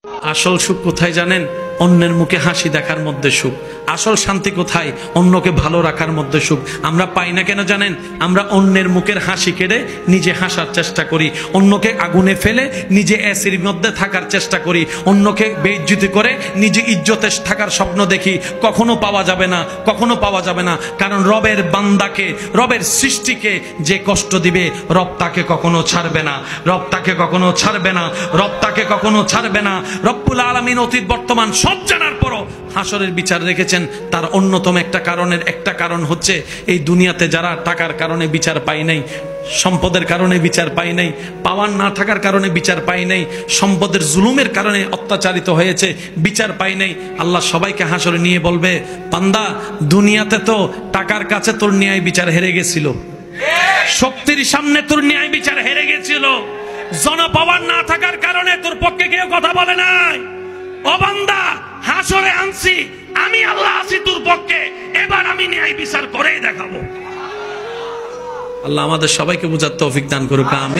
আসল সুখ কোথায় জানেন? অন্যের মুখে হাসি দেখার মধ্যে সুখ। আসল শান্তি কোথায়? অন্যকে ভালো রাখার মধ্যে সুখ। আমরা পাই না কেন জানেন? আমরা অন্যের মুখের হাসি কেড়ে নিজে হাসার চেষ্টা করি, অন্যকে আগুনে ফেলে নিজে এসির মধ্যে থাকার চেষ্টা করি, অন্যকে বেইজ্জতি করে নিজে ইজ্জতে থাকার স্বপ্ন দেখি। কখনো পাওয়া যাবে না, কখনো পাওয়া যাবে না। কারণ রবের বান্দাকে, রবের সৃষ্টিকে যে কষ্ট দিবে, রব তাকে কখনো ছাড়বে না, রব তাকে কখনো ছাড়বে না, রব তাকে কখনো ছাড়বে না। রব্বুল আলামিন অতীত বর্তমান সব জানার পরও হাসরের বিচার রেখেছেন। তার অন্যতম একটা কারণ হচ্ছে এই দুনিয়াতে যারা টাকার কারণে বিচার পায় নাই, সম্পদের কারণে বিচার পায় নাই, পাওয়ার না থাকার কারণে বিচার পায় নাই, সম্পদের জুলুমের কারণে অত্যাচারিত হয়েছে, বিচার পায় নাই। আল্লাহ সবাইকে হাসরে নিয়ে বলবে, বান্দা দুনিয়াতে তো টাকার কাছে তোর ন্যায় বিচার হেরে গেছিল, শক্তির সামনে তোর ন্যায় বিচার হেরে গেছিল, জনপাওয়ার না থাকার কারণে তোর পক্ষে কেউ কথা বলে নাই। ও বান্দা, হাসরে আনছি আমি, আল্লাহ আছি তোর পক্ষে, এবার আমি ন্যায় বিচার করেই দেখাবো। আল্লাহ আমাদের সবাইকে বুঝার তৌফিক দান করুক। আমিন।